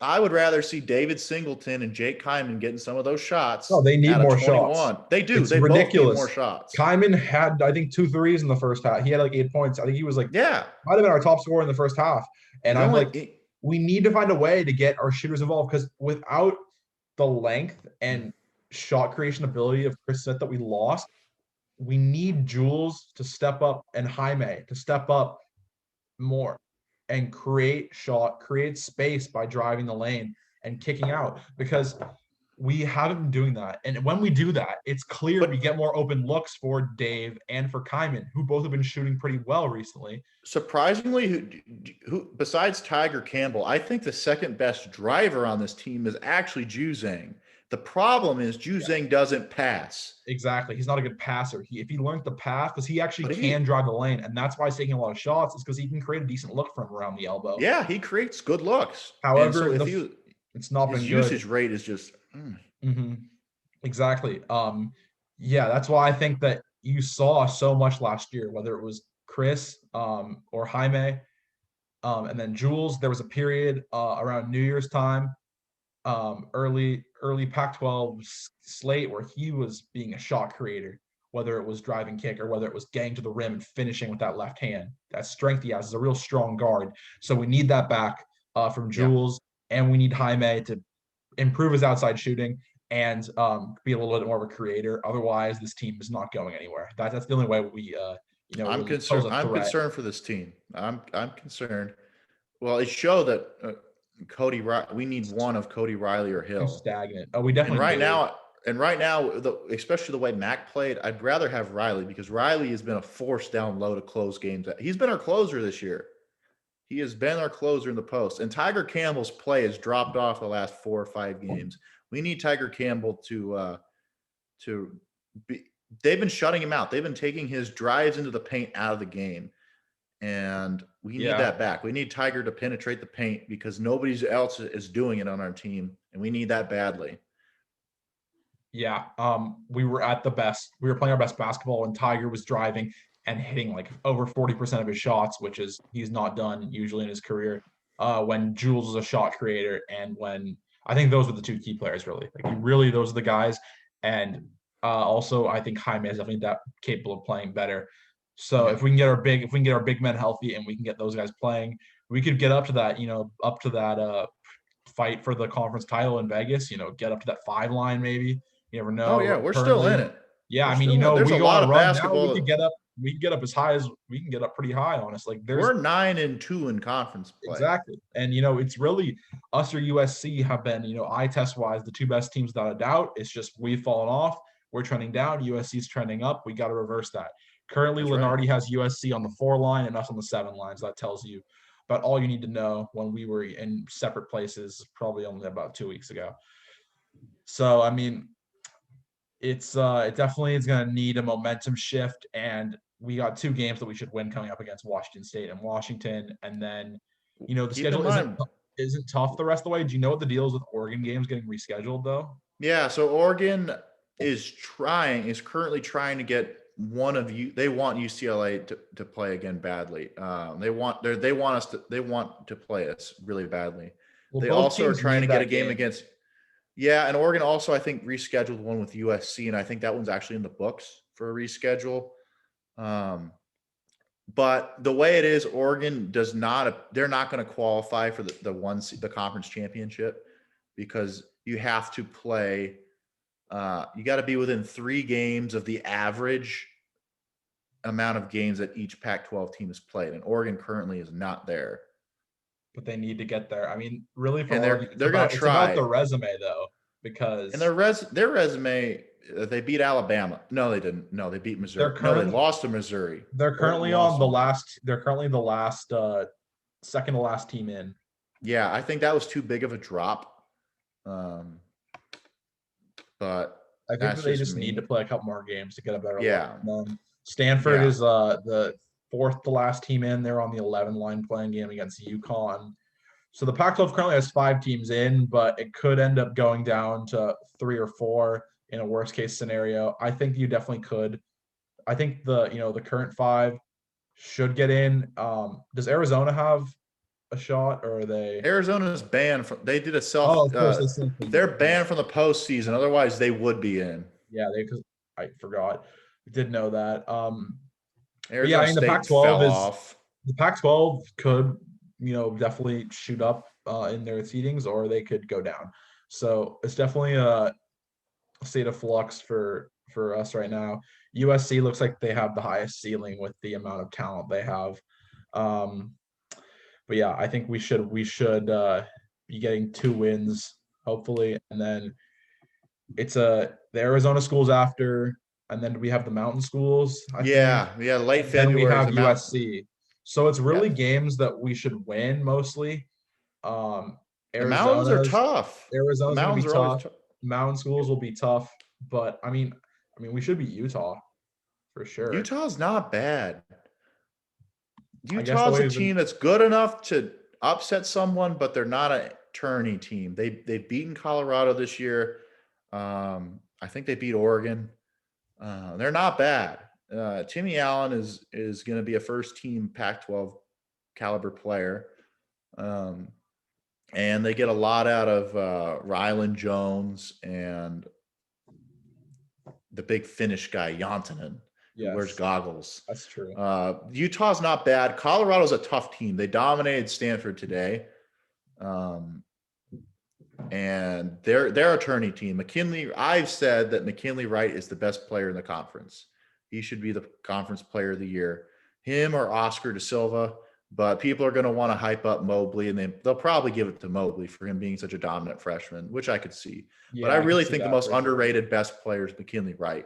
I would rather see David Singleton and Jake Kyman getting some of those shots No, they need out of more shots. 21. They do. It's They both need more ridiculous. shots. Kyman had, I think, 2 threes in the first half. He had like 8 points. I think he was like, Yeah. might have been our top scorer in the first half. And He's I'm only like, we need to find a way to get our shooters involved because without the length and shot creation ability of Chris Smith that we lost, we need Jules to step up and Jaime to step up more and create space by driving the lane and kicking out because we haven't been doing that. And when we do that, it's clear we get more open looks for Dave and for Kyman, who both have been shooting pretty well recently. surprisingly, who besides Tiger Campbell, I think the second best driver on this team is actually Juzang. The problem is Juzang doesn't pass. Exactly. He's not a good passer. If he learned the pass, because he actually But can drive the lane, and that's why he's taking a lot of shots, is because he can create a decent look from around the elbow. Yeah, he creates good looks. However, and so it's not been his good. usage rate is just Exactly. Yeah, that's why I think that you saw so much last year, whether it was Chris or Jaime, and then Jules. There was a period around New Year's time, early Pac-12 slate where he was being a shot creator, whether it was driving kick or whether it was getting to the rim and finishing with that left hand. That strength he has is a real strong guard. So we need that back from Jules, and we need Jaime to improve his outside shooting and be a little bit more of a creator. Otherwise, this team is not going anywhere. That's the only way we I'm concerned. I'm concerned for this team. I'm concerned. Well, it showed that we need one of Cody Riley or Hill. Stagnant. Oh, we definitely. And right now, especially the way Mac played, I'd rather have Riley because Riley has been a force down low to close games. He's been our closer this year. He has been our closer in the post. And Tiger Campbell's play has dropped off the last 4 or 5 games. We need Tiger Campbell to be. They've been shutting him out. They've been taking his drives into the paint out of the game. And we need that back. We need Tiger to penetrate the paint because nobody else is doing it on our team. And we need that badly. Yeah. We were at the best. We were playing our best basketball when Tiger was driving and hitting like over 40% of his shots, which is he's not done usually in his career. When Jules was a shot creator, and when I think those were the 2 key players, really. Those are the guys. And also, I think Jaime is definitely capable of playing better. So if we can get our big men healthy and we can get those guys playing, we could get up to that, fight for the conference title in Vegas. Get up to that 5 line maybe. You never know. Oh yeah, we're still in it. Yeah, I mean, there's we a go lot on a of run basketball. Now, we can get up as high as we can get up pretty high, honestly. We're 9-2 in conference play. Exactly. And it's really us or USC have been, eye test wise, the 2 best teams without a doubt. It's just we've fallen off. We're trending down. USC's trending up. We got to reverse that. Currently, Lenardi has USC on the 4 line and us on the 7 line. So that tells you about all you need to know when we were in separate places probably only about 2 weeks ago. So, I mean, it definitely is going to need a momentum shift, and we got 2 games that we should win coming up against Washington State and Washington, and then the schedule isn't tough the rest of the way. Do you know what the deal is with Oregon games getting rescheduled though? Yeah, so Oregon is currently trying to get one of you. They want UCLA to play again badly. They want to play us really badly. Well, they also are trying to get a game against. Yeah, and Oregon also, I think, rescheduled one with USC, and I think that one's actually in the books for a reschedule. But the way it is, Oregon they're not going to qualify for the conference championship because you have to play. You got to be within 3 games of the average amount of games that each Pac-12 team has played, and Oregon currently is not there. But they need to get there. I mean, really, they're going to try. It's about the resume, though, because their resume, they beat Alabama. No, they didn't. No, they beat Missouri. They lost to Missouri. They're currently on the last. They're currently the last, second to last team in. Yeah, I think that was too big of a drop. But I think they just need to play a couple more games to get a better. Yeah. Stanford is the fourth to last team in. They're on the 11 line playing game against UConn. So the Pac-12 currently has 5 teams in, but it could end up going down to 3 or 4 in a worst case scenario. I think you definitely could. I think the current 5 should get in. Does Arizona have a shot, or are they? Arizona's banned from. They did a Oh, self. of course they still can. They're banned from the postseason. Otherwise, they would be in. Yeah, because I forgot. I did know that. But yeah, I Arizona mean State fell off. the Pac-12 could definitely shoot up in their seedings, or they could go down. So it's definitely a state of flux for us right now. USC looks like they have the highest ceiling with the amount of talent they have. Um, but yeah, I think we should be getting 2 wins hopefully, and then it's the Arizona schools after, and then we have the mountain schools, I think, Yeah. Late and then we February is have the Mount. USC. So it's Yeah, really games that we should win mostly. Um, the mountains are Arizona's tough. The Arizona's going to mountains be are always tough. tough. Mountain schools will be tough, but I mean, we should beat Utah for sure. Utah's not bad. I guess the Utah's way a we've been, team that's good enough to upset someone, but they're not a tourney team. They've beaten Colorado this year. I think they beat Oregon. They're not bad. Timmy Allen is going to be a first team Pac-12 caliber player. And they get a lot out of Rylan Jones and the big Finnish guy, Jantanen, who wears yes, goggles. that's true. Utah's not bad. Colorado's a tough team. They dominated Stanford today. And they're a tourney team. McKinley, I've said that McKinley Wright is the best player in the conference. He should be the conference player of the year. Him or Oscar Da Silva. But people are going to want to hype up Mobley, and they'll probably give it to Mobley for him being such a dominant freshman, which I could see. But Yeah, I I can really see think the that most for sure. underrated best player is McKinley Wright.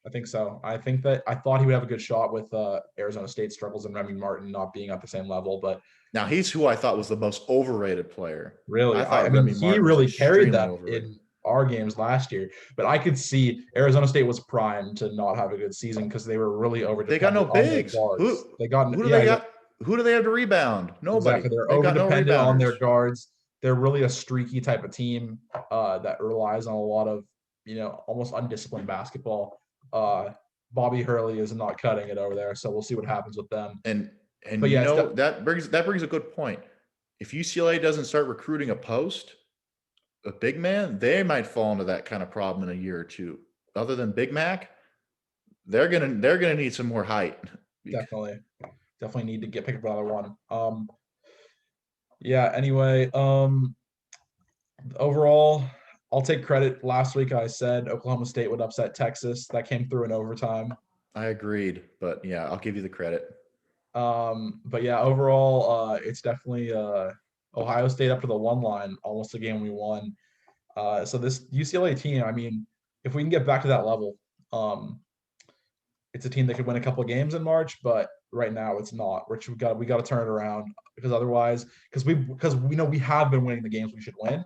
I think so. I think that I thought he would have a good shot with Arizona State struggles and Remy Martin not being at the same level, but Now, he's who I thought was the most overrated player. really, I I thought mean, Remy he Martin was really carried extremely them overrated. in our games last year. But I could see Arizona State was primed to not have a good season because they were really over They got no dependent on their bigs. guards. They got Who do they yeah, got? Who do they have to rebound? Nobody. exactly. They're They've over got no dependent on rebounders. their guards. They're really a streaky type of team that relies on a lot of almost undisciplined basketball. Bobby Hurley is not cutting it over there, so we'll see what happens with them. And But yeah, that brings a good point. If UCLA doesn't start recruiting a big man, they might fall into that kind of problem in a year or two. Other than Big Mac, they're gonna need some more height. definitely need to pick up another one. Yeah. Anyway, overall, I'll take credit. Last week I said Oklahoma State would upset Texas. That came through in overtime. I agreed, but yeah, I'll give you the credit. But yeah, overall, it's definitely Ohio State up to the 1 line, almost a game we won. So this UCLA team, I mean, if we can get back to that level, it's a team that could win a couple of games in March, but right now it's not. We got to turn it around because otherwise, because we know we have been winning the games we should win,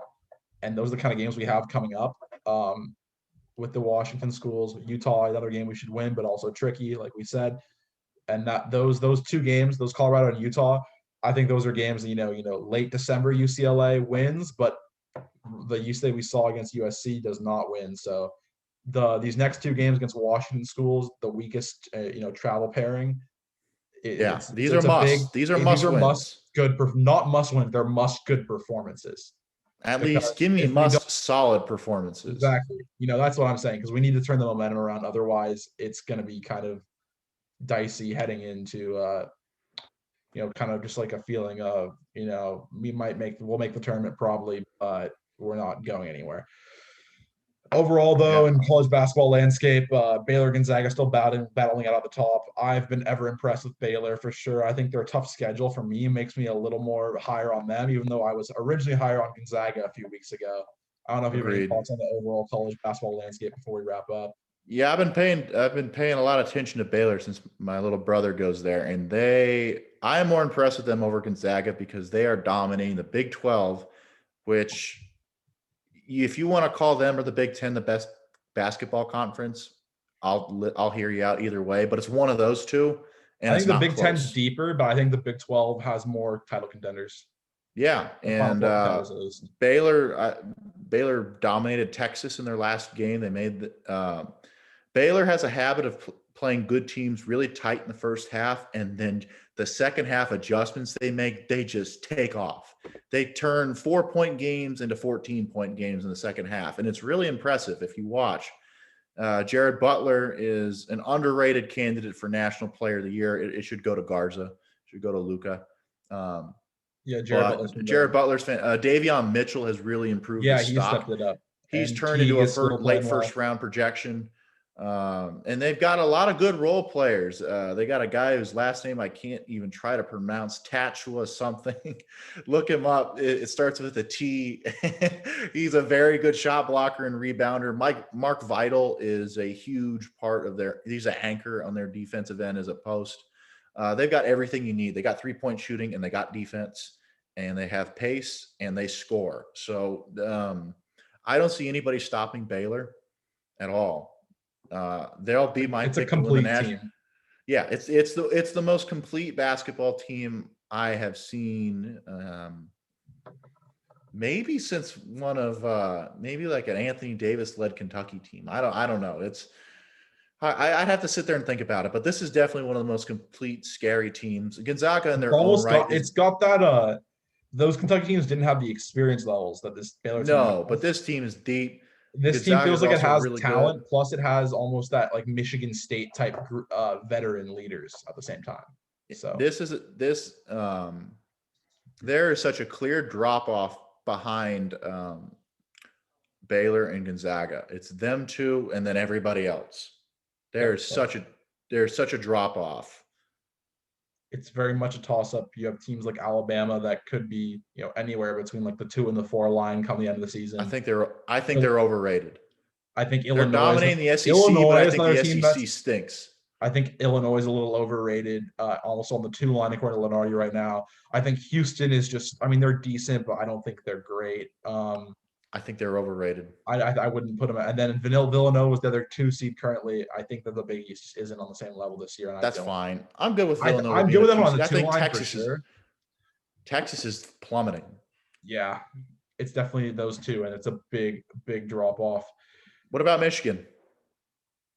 and those are the kind of games we have coming up. With the Washington schools, Utah, another game we should win, but also tricky, like we said. And that those 2 games, those Colorado and Utah, I think those are games that late December UCLA wins, but the UCLA we saw against USC does not win. So these next 2 games against Washington schools, the weakest travel pairing. Yeah, these are It's a big. musts. These are These must are wins. not must win. They're must good performances. At least Because give me if we don't must solid performances. exactly, that's what I'm saying. Because we need to turn the momentum around. Otherwise, it's going to be kind of dicey heading into kind of just like a feeling of we'll make the tournament probably, but we're not going anywhere. Overall, though, Yeah. in college basketball landscape, Baylor, Gonzaga still battling out at the top. I've been ever impressed with Baylor for sure. I think their tough schedule for me makes me a little more higher on them, even though I was originally higher on Gonzaga a few weeks ago. I don't know if you have any Agreed. thoughts on the overall college basketball landscape before we wrap up. Yeah, I've been paying a lot of attention to Baylor since my little brother goes there, and I am more impressed with them over Gonzaga because they are dominating the Big 12, which if you want to call them or the Big 10 the best basketball conference, I'll hear you out either way, but it's one of those two, and I it's think the not Big Ten's close. deeper, but I think the Big 12 has more title contenders. Yeah, Or Final and Four contenders at least. Baylor dominated Texas in their last game. They made Baylor has a habit of playing good teams really tight in the first half, and then the second half adjustments they make, they just take off. They turn 4-point games into 14-point games in the second half, and it's really impressive if you watch. Jared Butler is an underrated candidate for National Player of the Year. It should go to Garza. It should go to Luka. Yeah, Jared Butler's But been Jared good. Butler's fan. Davion Mitchell has really improved Yeah, his he stepped stock. it up. He's And turned Teague into a is still late playing first well. round projection. And they've got a lot of good role players. They got a guy whose last name I can't even try to pronounce, Tachua something. Look him up. It starts with a T. He's a very good shot blocker and rebounder. Mark Vital is a huge part of he's an anchor on their defensive end as a post. They've got everything you need. They got 3-point shooting and they got defense and they have pace and they score. So I don't see anybody stopping Baylor at all. They'll be my It's a pick to win the complete national. team. Yeah, it's the most complete basketball team I have seen. Maybe since one of maybe like an Anthony Davis led Kentucky team. I don't know. I'd have to sit there and think about it, but this is definitely one of the most complete, scary teams. Gonzaga in their own right. It's got that those Kentucky teams didn't have the experience levels that this Baylor team has. No, but this team is deep. This team Gonzaga feels is like it also has really talent, good. plus it has almost that like Michigan State type veteran leaders at the same time. So there is such a clear drop off behind Baylor and Gonzaga. It's them two, and then everybody else. There's such a drop off. It's very much a toss up. You have teams like Alabama that could be, anywhere between like the 2 and the 4 line come the end of the season. I think they're overrated. I think They're dominating the SEC, Illinois but I is think another the team SEC stinks. I think Illinois is a little overrated, also on the 2 line according to Lenardi right now. I think Houston is just, they're decent, but I don't think they're great. I think they're overrated. I wouldn't put them. And then Villanova was the other 2 seed currently. I think that the Big East just isn't on the same level this year. And that's fine. I'm good with Villanova. I'm good with them on the 2 I think line for sure. Texas is plummeting. Yeah, it's definitely those 2, and it's a big drop off. What about Michigan?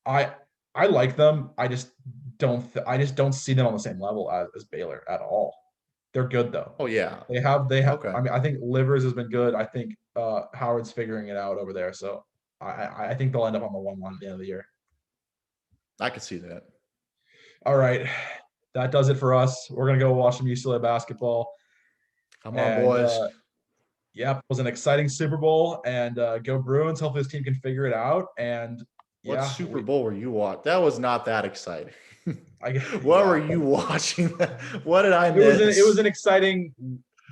I like them. I just don't see them on the same level as Baylor at all. They're good though. Oh yeah. They have. Okay. I think Livers has been good. I think Howard's figuring it out over there. So I think they'll end up on the 1 line at the end of the year. I could see that. All right. That does it for us. We're gonna go watch some UCLA basketball. Come on, boys. It was an exciting Super Bowl, and go Bruins. Hopefully this team can figure it out. And what Super Bowl were you watching? That was not that exciting. What were you watching? What did I miss? It was an exciting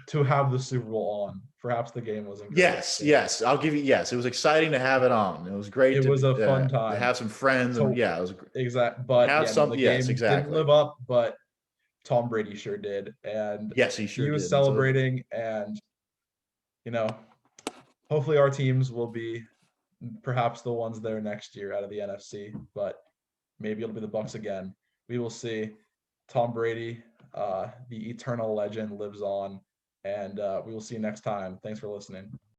to have the Super Bowl on. Perhaps the game wasn't great. Yes. I'll give you yes. It was exciting to have it on. It was great. It was a fun time to have some friends. And it was exactly. But have some. The yes, game exactly. Didn't live up, but Tom Brady sure did. And yes, he was celebrating, and hopefully our teams will be perhaps the ones there next year out of the NFC, but maybe it'll be the Bucs again. We will see. Tom Brady, the eternal legend, lives on, and we will see you next time. Thanks for listening.